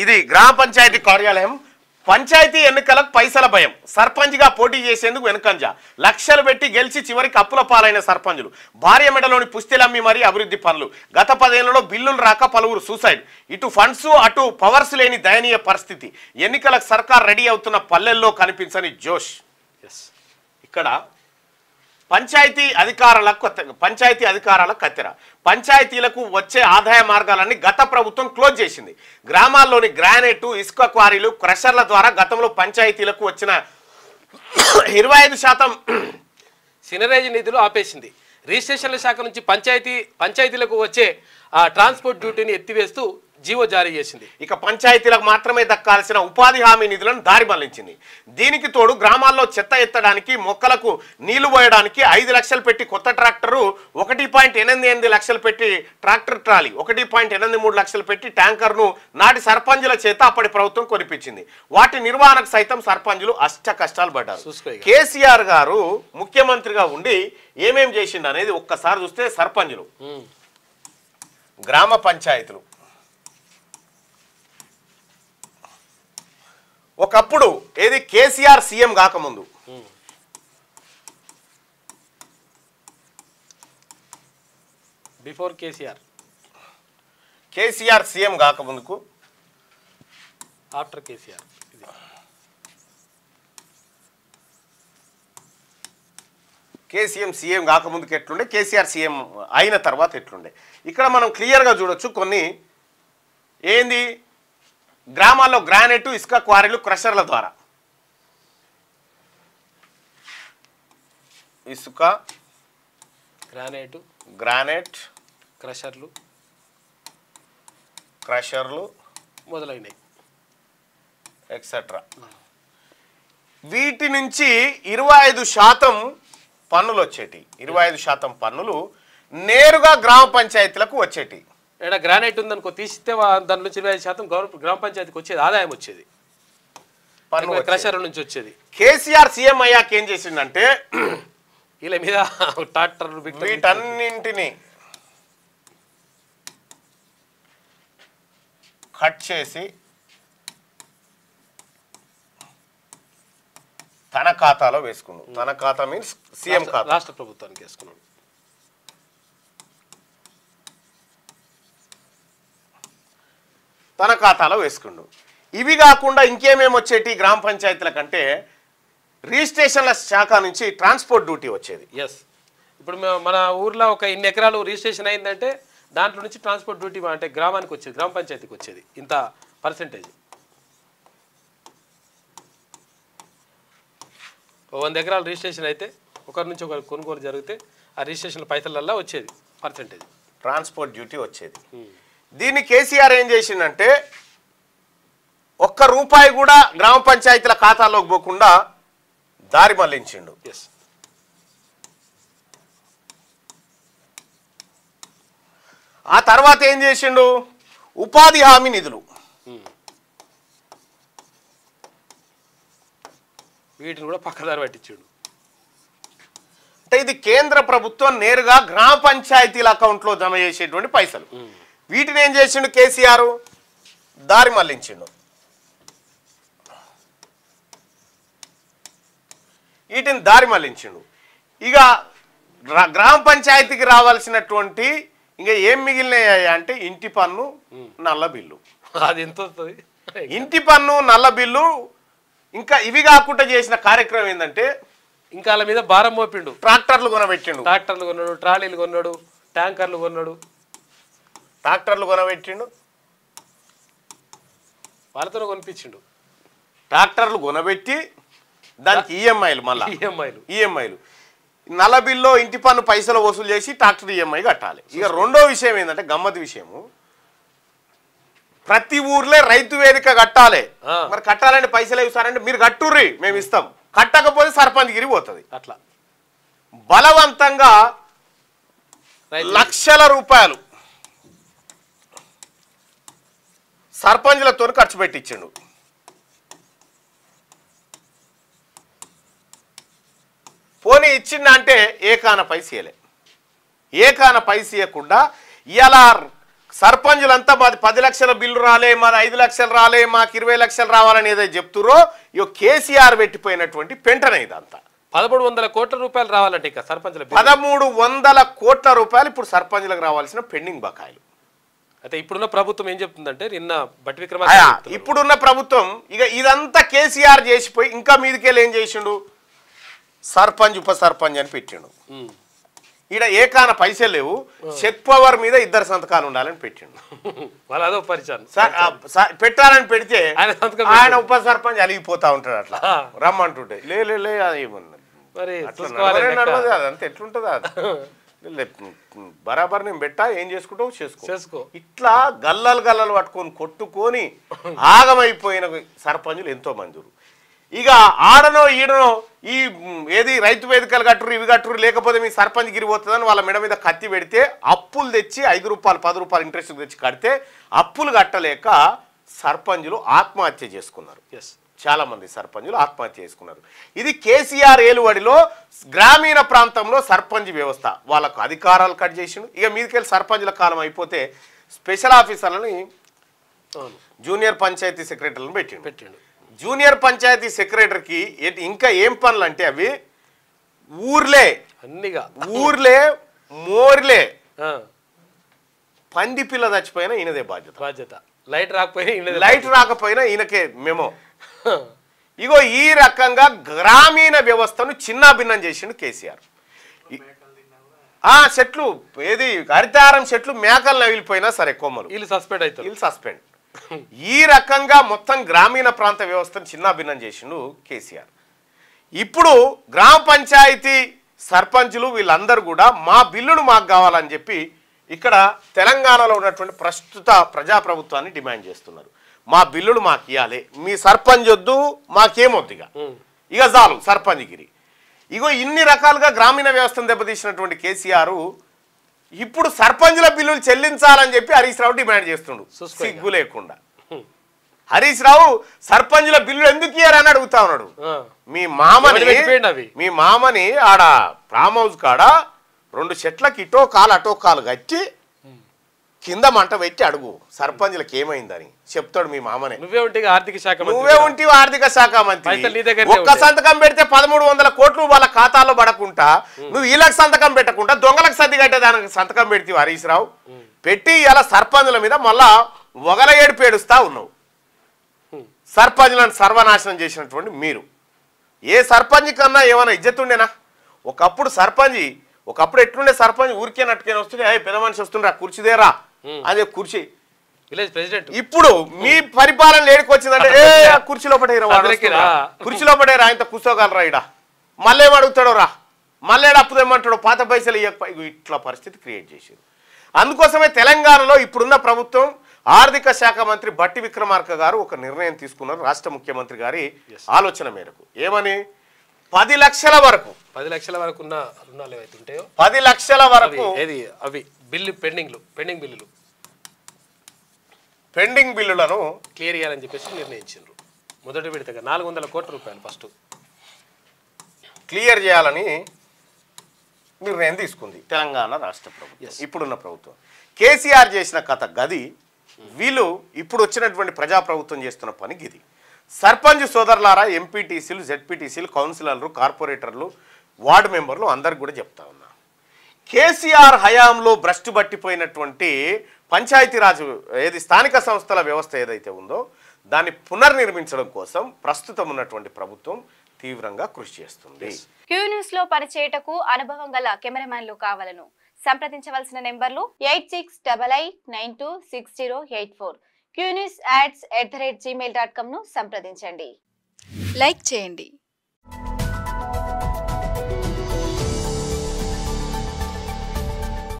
ఇది గ్రామ పంచాయతీ కార్యాలయం. పంచాయతీ ఎన్నికలకు పైసల భయం, సర్పంచ్గా పోటీ చేసేందుకు వెనుకంజ, లక్షలు పెట్టి గెలిచి చివరికి అప్పుల పాలైన సర్పంచులు, భార్య మెడలోని పుస్తెలమ్మి మరీ అభివృద్ధి పనులు, గత 10 ఏళ్లలో బిల్లులు రాక పలువురు సూసైడ్, ఇటు ఫండ్స్ అటు పవర్స్ లేని దయనీయ పరిస్థితి, ఎన్నికలకు సర్కార్ రెడీ అవుతున్న పల్లెల్లో కనిపించని జోష్. ఇక్కడ పంచాయతీ అధికారాల కత్తెర. పంచాయతీలకు వచ్చే ఆదాయ మార్గాలన్నీ గత ప్రభుత్వం క్లోజ్ చేసింది. గ్రామాల్లోని గ్రానైట్, ఇసుక క్వారీలు, క్రషర్ల ద్వారా గతంలో పంచాయతీలకు వచ్చిన 25% సినరేజ్ నిధులు ఆపేసింది. రిజిస్ట్రేషన్ల శాఖ నుంచి పంచాయతీలకు వచ్చే ట్రాన్స్పోర్ట్ డ్యూటీని ఎత్తివేస్తూ జీవో జారీ చేసింది. ఇక పంచాయతీలకు మాత్రమే దక్కాల్సిన ఉపాధి హామీ నిధులను దారి మళ్లించింది. దీనికి తోడు గ్రామాల్లో చెత్త ఎత్తడానికి, మొక్కలకు నీళ్లు పోయడానికి 5 లక్షలు పెట్టి కొత్త ట్రాక్టరు, 1.88 లక్షలు పెట్టి ట్రాక్టర్ ట్రాలీ, 1.83 లక్షలు పెట్టి ట్యాంకర్ను నాటి సర్పంచుల చేత అప్పటి ప్రభుత్వం కొనిపించింది. వాటి నిర్వహణకు సైతం సర్పంచులు అష్ట కష్టాలు పడ్డారు. కేసీఆర్ గారు ముఖ్యమంత్రిగా ఉండి ఏమేం చేసిండు అనేది ఒక్కసారి చూస్తే సర్పంచులు, గ్రామ పంచాయతీలు ఒకప్పుడు ఏది కేసీఆర్ సీఎం కాకముందు బిఫోర్ కేసీఆర్ సీఎం కాకముందుకు ఆఫ్టర్ కేసీఎం సీఎం కాకముందుకు ఎట్లుండే, కేసీఆర్ సీఎం అయిన తర్వాత ఎట్లుండే. ఇక్కడ మనం క్లియర్గా చూడొచ్చు. కొన్ని ఏంది గ్రామాల్లో గ్రానైట్, ఇసుక క్వారీలు, క్రషర్ల ద్వారా ఇసుక, గ్రానైట్, క్రషర్లు మొదలైనవి ఎక్సెట్రా. వీటి నుంచి 25% పన్నులు వచ్చేటి. 25% పన్నులు నేరుగా గ్రామ పంచాయతీలకు వచ్చేటి. ఏడా గ్రానైట్ ఉందనుకో, తీసిస్తే దాని నుంచి 25% గ్రామ పంచాయతీకి వచ్చేది, ఆదాయం వచ్చేది, క్రషర్ నుంచి వచ్చేది. కేసీఆర్ సీఎం అయ్యాక ఏం చేసిండంటే వీళ్ళ మీద ట్రాక్టర్లు, వీటన్నింటినీ కట్ చేసి తన ఖాతాలో వేసుకున్నాడు. తన ఖాతా మీన్స్ సీఎం ఖాతా, రాష్ట్ర ప్రభుత్వానికి వేసుకున్నాడు. తన ఖాతాలో వేసుకుండు. ఇవి కాకుండా ఇంకేమేమి వచ్చేటి గ్రామ పంచాయతీల కంటే, రిజిస్ట్రేషన్ల శాఖ నుంచి ట్రాన్స్పోర్ట్ డ్యూటీ వచ్చేది. ఇప్పుడు మన ఊర్లో ఒక ఇన్ని ఎకరాలు రిజిస్ట్రేషన్ అయిందంటే దాంట్లో నుంచి ట్రాన్స్పోర్ట్ డ్యూటీ అంటే గ్రామానికి వచ్చేది, గ్రామ పంచాయతీకి వచ్చేది ఇంత పర్సెంటేజ్. 100 ఎకరాలు రిజిస్ట్రేషన్ అయితే ఒకరి నుంచి ఒకరు కొనుగోలు జరిగితే ఆ రిజిస్ట్రేషన్ పైసలల్లో వచ్చేది పర్సెంటేజ్, ట్రాన్స్పోర్ట్ డ్యూటీ వచ్చేది. దీన్ని కేసీఆర్ ఏం చేసిందంటే ₹1 కూడా గ్రామ పంచాయతీల ఖాతాలోకి పోకుండా దారి మళ్లించిండు. ఆ తర్వాత ఏం చేసిండు, ఉపాధి హామీ నిధులు, వీటిని కూడా పక్కదారి పట్టించాడు. అంటే ఇది కేంద్ర ప్రభుత్వం నేరుగా గ్రామ పంచాయతీల అకౌంట్లో జమ చేసేటువంటి పైసలు. వీటిని ఏం చేసిండు కేసీఆర్, దారి మళ్లించిండు. వీటిని దారి మళ్లించిండు. ఇక గ్రామ పంచాయతీకి రావాల్సినటువంటి ఇంకా ఏం మిగిలినాయి అంటే ఇంటి పన్ను, నల్ల బిల్లు. అది ఎంత వస్తుంది? ఇంటి పన్ను, నల్ల బిల్లు. ఇంకా ఇవి కాకుండా చేసిన కార్యక్రమం ఏంటంటే ఇంకా వాళ్ళ మీద భారం మోపిండు. ట్రాక్టర్లు కొనబెట్టిండు, ట్రాలీలు కొన్నాడు, ట్యాంకర్లు కొన్నాడు, ట్రాక్టర్లు కొనబెట్టిండు, వాళ్ళతో కొనిపించిండు. ట్రాక్టర్లు కొనబెట్టి దానికి ఈఎంఐలు, మళ్ళీ ఈఎంఐలు, నల్ల బిల్లో ఇంటి పన్ను పైసలు వసూలు చేసి ట్రాక్టర్ ఈఎంఐ కట్టాలి. ఇక రెండో విషయం ఏంటంటే గమ్మత్ విషయము, ప్రతి ఊర్లే రైతు వేదిక కట్టాలి. మరి కట్టాలంటే పైసలు ఇస్తారంటే మీరు కట్టుర్రి మేము ఇస్తాం, కట్టకపోతే సర్పంచ్ గిరి పోతుంది. అట్లా బలవంతంగా లక్షల రూపాయలు సర్పంచ్లతో ఖర్చు పెట్టించిండు. పోనీ ఇచ్చిండ అంటే ఏకాన పైసలే, ఏకాన పైస ఇవ్వకుండా ఇలా సర్పంచులంతా మాది 10 లక్షల బిల్లు రాలే, మాది 5 లక్షలు రాలే, మాకు 20 లక్షలు రావాలని ఏదైతే చెప్తురో ఇగో కేసీఆర్ పెట్టిపోయినటువంటి పెంటనే ఇదంతా. 1300 కోట్ల రూపాయలు రావాలంటే ఇక సర్పంచుల 1300 కోట్ల రూపాయలు ఇప్పుడు సర్పంచులకు రావాల్సిన పెండింగ్ బకాయిలు. అయితే ఇప్పుడున్న ప్రభుత్వం ఏం చెప్తుందంటే నిన్న బట్టి విక్రమార్క ఇప్పుడున్న ప్రభుత్వం ఇక ఇదంతా కేసీఆర్ చేసిపోయి ఇంకా మీదికెళ్ళి ఏం చేసిండు, సర్పంచ్ ఉప సర్పంచ్ అని పెట్టిండు. ఈడ ఏకాన పైసలు లేవు, చెక్ పవర్ మీద 2 సంతకాలు ఉండాలని పెట్టిండు. వాళ్ళు అదో పరిచయం పెట్టాలని పెడితే ఆయన ఉప సర్పంచ్ అలిగిపోతా ఉంటాడు, అట్లా రమ్మంటుంటే లే అదంతా ఎట్లుంటుందా, బరాబర్ నేను పెట్టా, ఏం చేసుకుంటావు చేసుకో. ఇట్లా గల్లలు పట్టుకొని కొట్టుకొని ఆగమైపోయిన సర్పంచులు ఎంతో మంది. ఇక ఆడనో ఈడనో ఈ ఏది రైతు వేదికలు కట్టురు ఇవి కట్టురు, లేకపోతే మీ సర్పంచ్ గిరిపోతుందని వాళ్ళ మెడ మీద కత్తి పెడితే అప్పులు తెచ్చి 5 రూపాయలు 10 రూపాయలు ఇంట్రెస్ట్ తెచ్చి కడితే అప్పులు కట్టలేక సర్పంచులు ఆత్మహత్య చేసుకున్నారు. చాలా మంది సర్పంచులు ఆత్మహత్య చేసుకున్నారు. ఇది కేసీఆర్ ఏలువడిలో గ్రామీణ ప్రాంతంలో సర్పంచ్ వ్యవస్థ వాళ్ళకు అధికారాలు కట్ చేసిండు. ఇక మీదకెళ్ళి సర్పంచుల కాలం అయిపోతే స్పెషల్ ఆఫీసర్లని జూనియర్ పంచాయతీ సెక్రటరీలను పెట్టిండు. జూనియర్ పంచాయతీ సెక్రటరీకి ఇంకా ఏం పనులు అంటే అవి ఊర్లే మోర్లే పంది పిల్ల చచ్చిపోయినా ఈయనదే బాధ్యత. లైట్ రాకపోయినా ఈయనకే మెమో. ఇగో ఈ రకంగా గ్రామీణ వ్యవస్థను చిన్నాభిన్నం చేసిండు కేసీఆర్. చెట్లు ఏది హరితారం చెట్లు మేకలు నవిలిపోయినా సరే కొమ్మలు వీళ్ళు సస్పెండ్. ఈ రకంగా మొత్తం గ్రామీణ ప్రాంత వ్యవస్థను చిన్నాభిన్నం చేసిండు కేసీఆర్. ఇప్పుడు గ్రామ పంచాయతీ సర్పంచులు వీళ్ళందరూ కూడా మా బిల్లును మాకు కావాలని చెప్పి ఇక్కడ తెలంగాణలో ఉన్నటువంటి ప్రస్తుత ప్రజాప్రభుత్వాన్ని డిమాండ్ చేస్తున్నారు. మా బిల్లులు మాకు ఇవ్వాలి, మీ సర్పంచ్ వద్దు, మాకేమొద్దు, ఇక చాలు సర్పంచ్గిరి. ఇగో ఇన్ని రకాలుగా గ్రామీణ వ్యవస్థను దెబ్బతీసినటువంటి కేసీఆర్ ఇప్పుడు సర్పంచుల బిల్లులు చెల్లించాలని చెప్పి హరీష్ రావు డిమాండ్ చేస్తుండు సిగ్గు లేకుండా. హరీష్ రావు సర్పంచుల బిల్లులు ఎందుకు ఇయ్యారని అడుగుతా ఉన్నాడు. మీ మామని ఆడ ఫామ్ హౌస్ కాడ 2 చెట్లకి ఇటో కాలు కట్టి కింద మంట పెట్టి అడుగు సర్పంచులకు ఏమైందని చెప్తాడు మీ మామనే. నువ్వే ఉంటే ఆర్థిక శాఖ మంత్రి. ఒక్క సంతకం పెడితే 1300 కోట్లు వాళ్ళ ఖాతాలో పడకుండా నువ్వు వీళ్ళకి సంతకం పెట్టకుండా దొంగలకు సర్ది కట్టే దానికి సంతకం పెడితే హరీష్ రావు పెట్టి ఇలా సర్పంచుల మీద మళ్ళా ఒగల ఏడుపు ఏడుస్తా ఉన్నావు. సర్పంచులను సర్వనాశనం చేసినటువంటి మీరు ఏ సర్పంచ్ కన్నా ఏమైనా ఇజ్జతుండేనా? ఒకప్పుడు ఎట్లుండే సర్పంచ్ ఊరికే నట్టుకేనా వస్తుండే, పెద్ద మనిషి వస్తుండే కుర్చీదేరా అదే కుర్చీ విలేజ్ ప్రెసిడెంట్. ఇప్పుడు మీ పరిపాలన లేడికి వచ్చిందంటే కుర్చీలో పడేరా ఆయనతో కూర్చోగలరా, ఇడ మళ్ళీ అడుగుతాడో రా, మళ్ళీ అప్పు తెమ్మంటాడు, పాత పైసలు ఇవ్వకపోయి ఇట్లా పరిస్థితి క్రియేట్ చేశారు. అందుకోసమే తెలంగాణలో ఇప్పుడున్న ప్రభుత్వం ఆర్థిక శాఖ మంత్రి బట్టి విక్రమార్క గారు ఒక నిర్ణయం తీసుకున్నారు. రాష్ట్ర ముఖ్యమంత్రి గారి ఆలోచన మేరకు ఏమని 10 లక్షల వరకు 10 లక్షల వరకు ఉన్న రుణాలు ఏవైతే ఉంటాయో 10 లక్షల వరకు అవి బిల్లు పెండింగ్ బిల్లులను క్లియర్ చేయాలని చెప్పేసి నిర్ణయించారు. మొదటి విడతగా 400 కోట్ల రూపాయలు ఫస్ట్ క్లియర్ చేయాలని నిర్ణయం తీసుకుంది తెలంగాణ రాష్ట్ర ప్రభుత్వం. ఇప్పుడున్న ప్రభుత్వం కేసీఆర్ చేసిన కథ గది, వీళ్ళు ఇప్పుడు వచ్చినటువంటి ప్రజాప్రభుత్వం చేస్తున్న పని గిది. సర్పంచ్ సోదరులారా, ఎంపీటీసీలు, జెడ్పీటీసీలు, కౌన్సిలర్లు, కార్పొరేటర్లు, వార్డు మెంబర్లు అందరికి కూడా చెప్తా ఉన్నా, కేసీఆర్ హయాంలో భ్రష్టు పట్టిపోయినటువంటి పంచాయతీరాజ్ ఏది స్థానిక సంస్థల వ్యవస్థ ఏదైతే ఉందో దాన్ని పునర్నిర్మించడం కోసం ప్రస్తుతం ఉన్నటువంటి ప్రభుత్వం తీవ్రంగా కృషి చేస్తుంది. క్యూ న్యూస్ లో పనిచేయటకు అనుభవం గల కెమెరామ్యాన్లు కావాలను సంప్రదించవలసిన నెంబర్లు 8688926084. qnewsads@gmail.com ను సంప్రదించండి. లైక్ చేయండి.